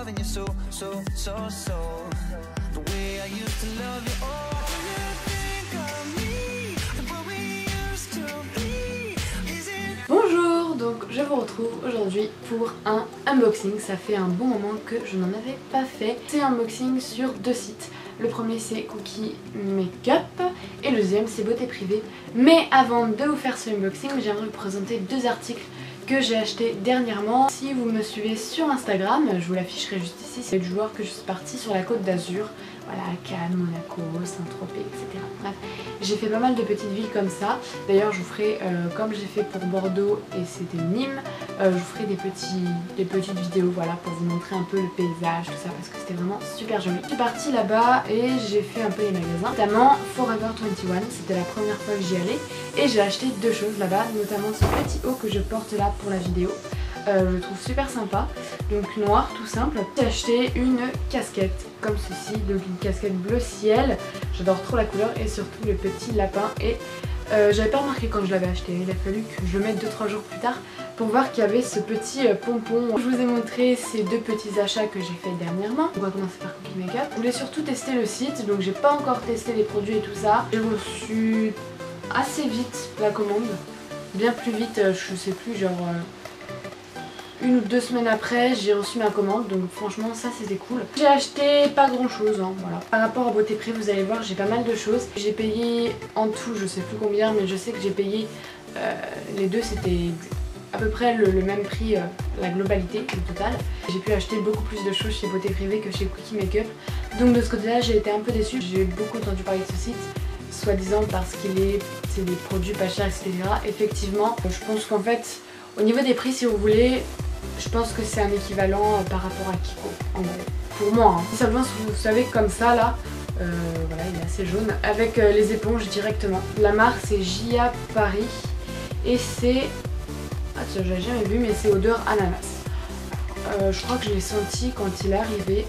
loving you so, so, so, so. The way I used to love you. Oh, do you think of me? What we used to be? Is it... Bonjour, donc je vous retrouve aujourd'hui pour un unboxing. Ça fait un bon moment que je n'en avais pas fait. C'est un unboxing sur deux sites. Le premier c'est Cookie Makeup et le deuxième c'est Beauté Privée. Mais avant de vous faire ce unboxing, j'aimerais vous présenter deux articles que j'ai acheté dernièrement. Si vous me suivez sur Instagram, je vous l'afficherai juste ici, c'est le joueur que je suis partie sur la côte d'Azur. Voilà, Cannes, Monaco, Saint-Tropez, etc. Bref, j'ai fait pas mal de petites villes comme ça. D'ailleurs, je vous ferai, comme j'ai fait pour Bordeaux et c'était Nîmes, je vous ferai des petites vidéos, voilà, pour vous montrer un peu le paysage, tout ça, parce que c'était vraiment super joli. Je suis partie là-bas et j'ai fait un peu les magasins, notamment Forever 21, c'était la première fois que j'y allais. Et j'ai acheté deux choses là-bas, notamment ce petit haut que je porte là pour la vidéo. Je le trouve super sympa, donc noir tout simple. J'ai acheté une casquette comme ceci, donc une casquette bleu ciel. J'adore trop la couleur et surtout le petit lapin. Et j'avais pas remarqué quand je l'avais acheté, il a fallu que je le mette 2-3 jours plus tard pour voir qu'il y avait ce petit pompon. Je vous ai montré ces deux petits achats que j'ai fait dernièrement. On va commencer par Cookie Makeup. Je voulais surtout tester le site, donc j'ai pas encore testé les produits et tout ça. J'ai reçu assez vite la commande, bien plus vite, je sais plus, genre 1 ou 2 semaines après j'ai reçu ma commande, donc franchement ça c'était cool. J'ai acheté pas grand chose, hein, voilà. Par rapport à Beauté Privée, vous allez voir, j'ai pas mal de choses. J'ai payé en tout, je sais plus combien, mais je sais que j'ai payé les deux, c'était à peu près le même prix, la globalité, le total. J'ai pu acheter beaucoup plus de choses chez Beauté Privée que chez Cookie Makeup, donc de ce côté là j'ai été un peu déçue. J'ai beaucoup entendu parler de ce site, soi-disant parce c'est des produits pas chers, etc. Effectivement, je pense qu'en fait, au niveau des prix, si vous voulez, je pense que c'est un équivalent par rapport à Kiko, en gros. Pour moi, hein. Simplement, vous savez, comme ça, là, voilà, il est assez jaune, avec les éponges directement. La marque, c'est Gia Paris, et c'est... Ah, j'avais jamais vu, mais c'est odeur ananas. Je crois que je l'ai senti quand il est arrivé.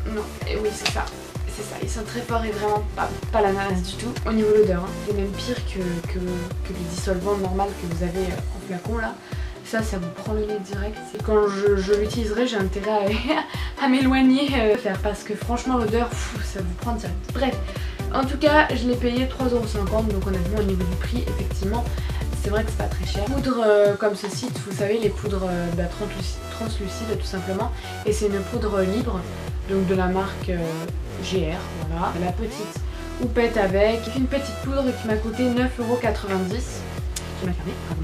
Non, et oui, c'est ça. C'est ça, il sent très fort et vraiment pas l'ananas du tout. Au niveau de l'odeur, hein, c'est même pire que les dissolvants normaux que vous avez en flacon là. Ça vous prend le nez direct. Et quand je l'utiliserai, j'ai intérêt à m'éloigner faire parce que franchement l'odeur, ça vous prend direct. Bref, en tout cas, je l'ai payé 3,50 €, donc honnêtement au niveau du prix, effectivement, c'est vrai que c'est pas très cher. Poudre comme ce site, vous savez, les poudres translucides tout simplement. Et c'est une poudre libre, donc de la marque GR, voilà. La petite houppette avec, une petite poudre qui m'a coûté 9,90 €. Qui m'a fermé, pardon.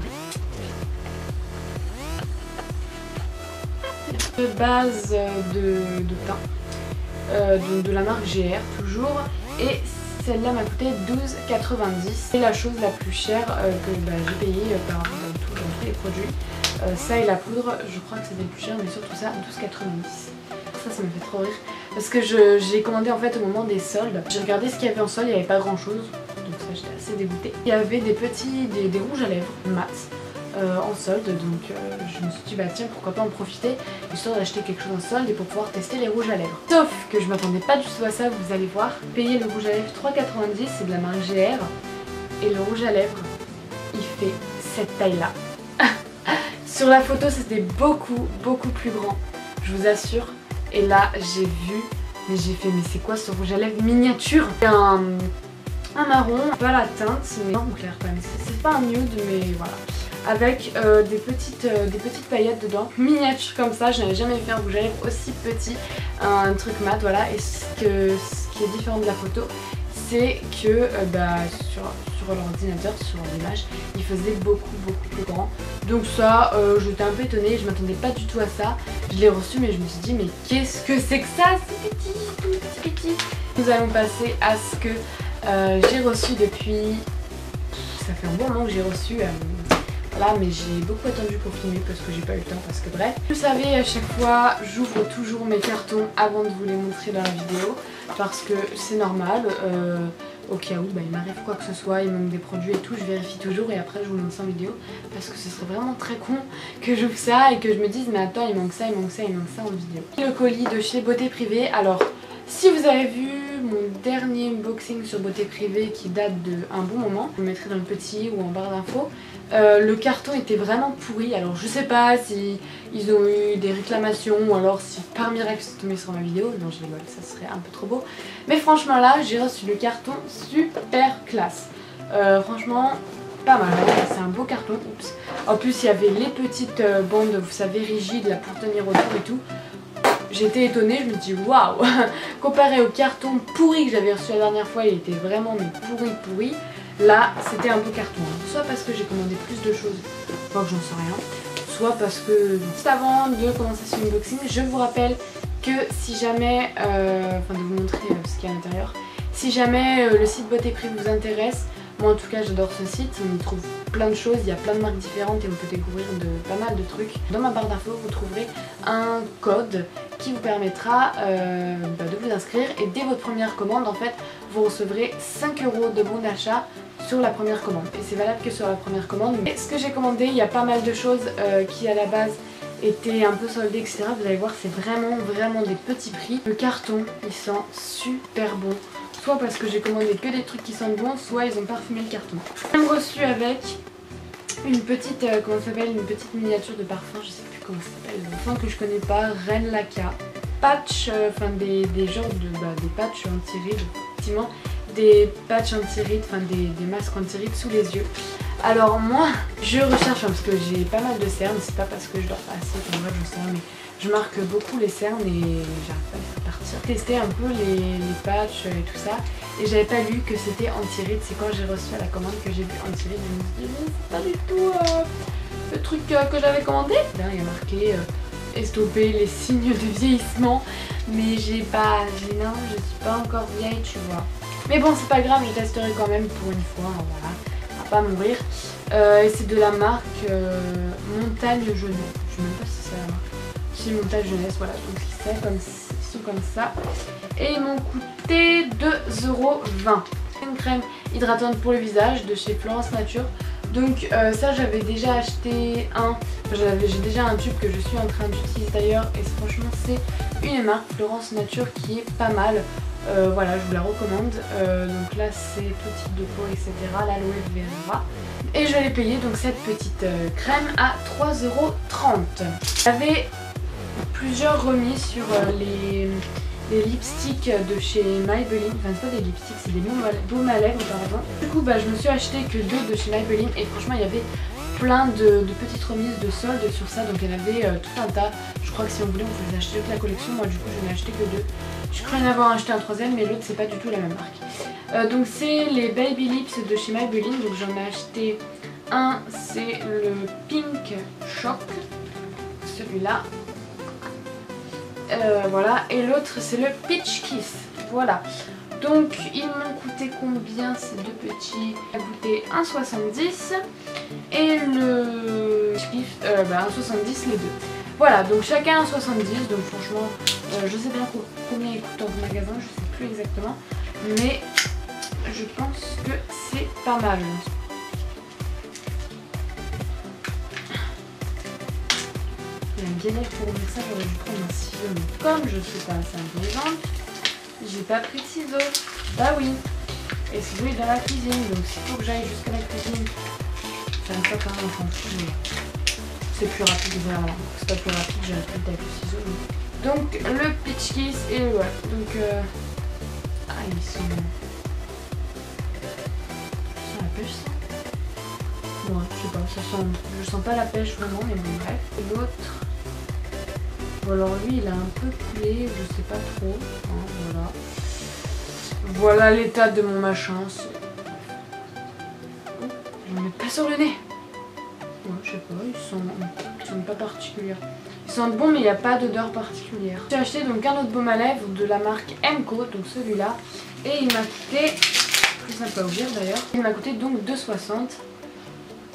De base de teint, donc de la marque GR toujours. Et celle-là m'a coûté 12,90 €. C'est la chose la plus chère que j'ai payée dans tous les produits. Ça et la poudre, je crois que c'était le plus cher, mais surtout ça, 12,90 €. Ça me fait trop rire. Parce que j'ai commandé en fait au moment des soldes. J'ai regardé ce qu'il y avait en solde, il n'y avait pas grand chose. Donc ça, j'étais assez dégoûtée. Il y avait des rouges à lèvres mat en solde. Donc je me suis dit bah tiens, pourquoi pas en profiter, histoire d'acheter quelque chose en solde et pour pouvoir tester les rouges à lèvres. Sauf que je m'attendais pas du tout à ça, vous allez voir. Payer le rouge à lèvres 3,90 €, c'est de la marque GR. Et le rouge à lèvres, il fait cette taille là. Sur la photo c'était beaucoup plus grand, je vous assure. Et là j'ai vu, mais j'ai fait mais c'est quoi ce rouge à lèvres miniature? C'est un marron, pas la teinte, mais marron clair quand même, c'est pas un nude mais voilà. Avec des petites paillettes dedans, miniature comme ça, je n'avais jamais vu un rouge à lèvres aussi petit, un truc mat, voilà. Et ce qui est différent de la photo, c'est que sur l'ordinateur, sur l'image, il faisait beaucoup plus grand. Donc ça, j'étais un peu étonnée, je m'attendais pas du tout à ça. Je l'ai reçu mais je me suis dit mais qu'est-ce que c'est que ça? C'est petit. Nous allons passer à ce que j'ai reçu depuis... Ça fait un bon moment que j'ai reçu... Voilà, mais j'ai beaucoup attendu pour filmer parce que j'ai pas eu le temps, parce que bref. Vous savez, à chaque fois, j'ouvre toujours mes cartons avant de vous les montrer dans la vidéo, parce que c'est normal, au cas où il m'arrive quoi que ce soit, il manque des produits et tout, je vérifie toujours et après je vous montre ça en vidéo, parce que ce serait vraiment très con que j'ouvre ça et que je me dise mais attends, il manque ça en vidéo. Le colis de chez Beauté Privée, alors si vous avez vu mon dernier unboxing sur Beauté Privée qui date d'un bon moment, je vous le mettrai dans le petit ou en barre d'infos. Le carton était vraiment pourri, alors je sais pas si ils ont eu des réclamations ou alors si par miracle c'est tombé sur ma vidéo. Non, je rigole, ça serait un peu trop beau. Mais franchement là, j'ai reçu le carton super classe. Franchement, pas mal, c'est un beau carton. Oups. En plus, il y avait les petites bandes, vous savez, rigides là pour tenir autour et tout. J'étais étonnée, je me dis waouh. Comparé au carton pourri que j'avais reçu la dernière fois, il était vraiment mais pourri. Là, c'était un beau carton. Soit parce que j'ai commandé plus de choses, soit que j'en sais rien. Soit parce que, juste avant de commencer ce unboxing, je vous rappelle que si jamais, enfin de vous montrer ce qu'il y a à l'intérieur, si jamais le site Beauté Prix vous intéresse, moi en tout cas j'adore ce site, on y trouve plein de choses, il y a plein de marques différentes et on peut découvrir pas mal de trucs. Dans ma barre d'infos vous trouverez un code qui vous permettra de vous inscrire et dès votre première commande en fait vous recevrez 5 € de bon d'achat sur la première commande. Et c'est valable que sur la première commande. Mais ce que j'ai commandé, il y a pas mal de choses qui à la base étaient un peu soldées, etc. Vous allez voir, c'est vraiment des petits prix. Le carton, il sent super bon. Soit parce que j'ai commandé que des trucs qui sentent bon, soit ils ont parfumé le carton. J'ai reçu avec une petite, comment ça s'appelle, une petite miniature de parfum, je sais plus comment ça s'appelle, un parfum que je connais pas, Reine Laca. Patch, enfin des genres de, des patchs anti-rides, effectivement. Des patchs anti-rides, enfin des masques anti-rides sous les yeux. Alors moi, je recherche, parce que j'ai pas mal de cernes, c'est pas parce que je dors pas assez, enfin bref, je sais rien, mais je marque beaucoup les cernes et j'arrive pas à les faire partir. Tester un peu les patchs et tout ça, et j'avais pas lu que c'était anti-rides, c'est quand j'ai reçu à la commande que j'ai vu anti-rides, je me suis dit mais c'est pas du tout le truc que j'avais commandé. Là il y a marqué stopper les signes de vieillissement, mais j'ai pas, non, je suis pas encore vieille, tu vois. Mais bon, c'est pas grave, je testerai quand même pour une fois, voilà, on va pas mourir. Et c'est de la marque Montagne Jeunesse, je sais même pas si c'est la marque. Si, Montagne Jeunesse, voilà, donc ils sont comme ça. Et ils m'ont coûté 2,20 €. Une crème hydratante pour le visage de chez Florence Nature. Donc ça j'avais déjà acheté j'ai déjà un tube que je suis en train d'utiliser d'ailleurs et franchement c'est une marque Florence Nature qui est pas mal. Voilà, je vous la recommande. Donc là c'est tout type de peau etc, l'aloe vera. Et je l'ai payé donc cette petite crème à 3,30 €. J'avais plusieurs remises sur les lipsticks de chez Maybelline, enfin c'est pas des lipsticks, c'est des baumes à lèvres pardon. Du coup je me suis acheté que 2 de chez Maybelline et franchement il y avait plein de petites remises de soldes sur ça, donc il y en avait tout un tas. Je crois que si on voulait on pouvait acheter toute la collection, moi du coup je n'ai acheté que 2. Je crois en avoir acheté un troisième mais l'autre c'est pas du tout la même marque. Donc c'est les Baby Lips de chez Maybelline, donc j'en ai acheté un, c'est le Pink Shock, celui-là. Voilà, et l'autre c'est le Peach Kiss, voilà. Donc ils m'ont coûté combien ces deux petits? Ça a coûté 1,70 et le Peach Kiss 1,70 les deux. Voilà, donc chacun 1,70, donc franchement je sais bien combien ils coûtent en magasin, je sais plus exactement, mais je pense que c'est pas mal. Il y a une galère pour ouvrir ça, j'aurais dû prendre un ciseau, mais comme je suis pas assez intelligente, j'ai pas pris de ciseaux. Bah oui, et le ciseau est dans la cuisine, donc s'il faut que j'aille jusqu'à la cuisine, ça me fait quand même un fou, mais c'est plus rapide d'ouvrir la lampe. C'est pas plus rapide, j'ai appris avec le ciseau. Mais... donc le Peach Kiss et le voilà. Donc ah ils sont la pêche ça. Ouais, je sais pas, ça sent... je sens pas la pêche vraiment, mais bon bref. L'autre, bon alors lui il a un peu coulé, je sais pas trop, hein, voilà. Voilà l'état de mon machin. Je me mets pas sur le nez. Ouais, je sais pas, ils sont pas particuliers. Ils sentent bon mais il n'y a pas d'odeur particulière. J'ai acheté donc un autre baume à lèvres de la marque Emco, donc celui-là. Et il m'a coûté, plus simple à ouvrir d'ailleurs, il m'a coûté donc 2,60 €.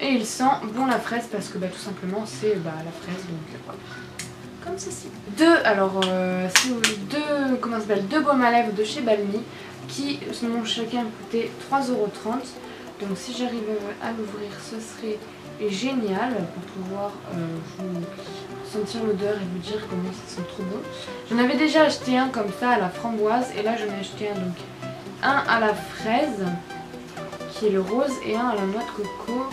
Et il sent bon la fraise parce que tout simplement c'est la fraise, donc voilà. Comme ceci. Deux baumes à lèvres de chez Balmy qui m'ont chacun coûté 3,30 €. Donc si j'arrive à l'ouvrir ce serait génial pour pouvoir vous sentir l'odeur et vous dire comment ça sent trop bon. J'en avais déjà acheté un comme ça à la framboise et là j'en ai acheté un à la fraise qui est le rose et un à la noix de coco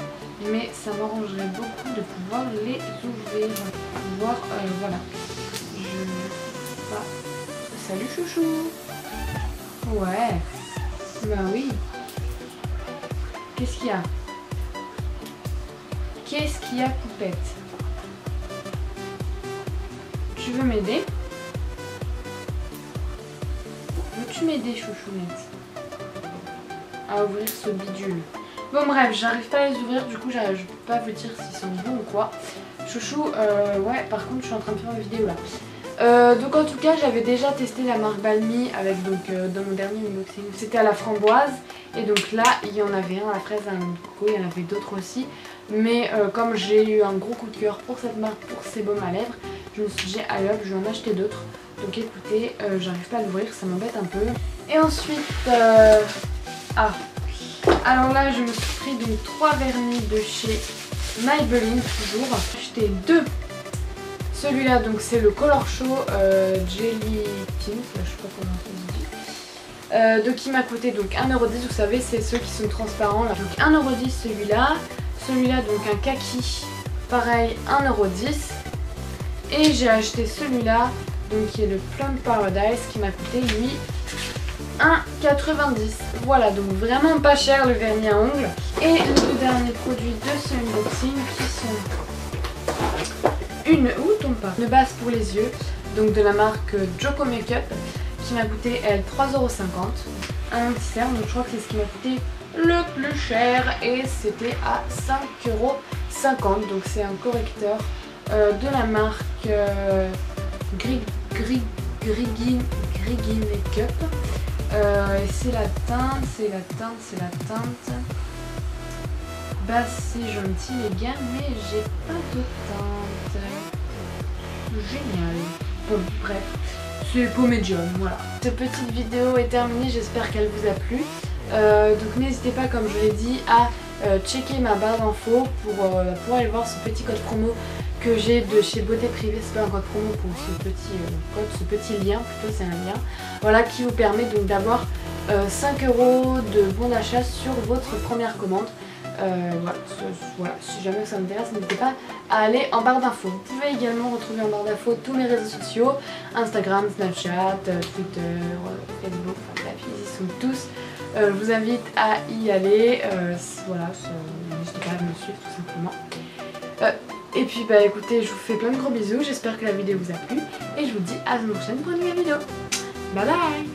mais ça m'arrangerait beaucoup de pouvoir les ouvrir. Pouvoir, voilà. Ah. Salut chouchou. Ouais. Bah oui. Qu'est-ce qu'il y a? Qu'est-ce qu'il y a, poupette? Tu veux m'aider? Veux-tu m'aider, chouchounette, à ouvrir ce bidule? Bon bref, j'arrive pas à les ouvrir, du coup je peux pas vous dire s'ils sont bons ou quoi. Chouchou, ouais, par contre je suis en train de faire une vidéo là. Donc en tout cas j'avais déjà testé la marque Balmy avec donc dans mon dernier unboxing. C'était à la framboise et donc là il y en avait un à la fraise, un au coco, il y en avait d'autres aussi. Mais comme j'ai eu un gros coup de cœur pour cette marque, pour ses baumes à lèvres, je me suis dit allez hop, je vais en acheter d'autres. Donc écoutez, j'arrive pas à l'ouvrir, ça m'embête un peu. Et ensuite, ah, alors là je me suis pris donc 3 vernis de chez Maybelline toujours. J'ai acheté 2. Celui-là donc c'est le Color Show Jelly Tint, je sais pas comment on se dit. Donc il m'a coûté donc 1,10€, vous savez c'est ceux qui sont transparents là. Donc 1,10€ celui-là. Celui-là donc un kaki, pareil 1,10€. Et j'ai acheté celui-là, donc qui est le Plum Paradise, qui m'a coûté lui 1,90€. Voilà, donc vraiment pas cher le vernis à ongles. Et les 2 derniers produits de ce unboxing qui sont une base pour les yeux, donc de la marque Joko Makeup, qui m'a coûté elle 3,50€. Un anti-cerne, donc je crois que c'est ce qui m'a coûté le plus cher et c'était à 5,50€. Donc c'est un correcteur de la marque Griggy Makeup. Et c'est la teinte. Bah c'est gentil les gars, mais j'ai pas de teinte. Génial. Bon bref, c'est peau médium, voilà. Cette petite vidéo est terminée, j'espère qu'elle vous a plu. Donc n'hésitez pas, comme je l'ai dit, à checker ma barre d'infos pour aller voir ce petit code promo que j'ai de chez Beauté Privée. C'est pas un code promo pour ce petit lien, plutôt c'est un lien, voilà, qui vous permet donc d'avoir 5€ de bon d'achat sur votre première commande. Voilà, si jamais ça vous intéresse, n'hésitez pas à aller en barre d'infos. Vous pouvez également retrouver en barre d'infos tous mes réseaux sociaux, Instagram, Snapchat, Twitter, Facebook, enfin bref, ils y sont tous. Je vous invite à y aller, voilà, n'hésitez pas à me suivre tout simplement. Et puis bah écoutez, je vous fais plein de gros bisous, j'espère que la vidéo vous a plu et je vous dis à la semaine prochaine pour une nouvelle vidéo. Bye bye.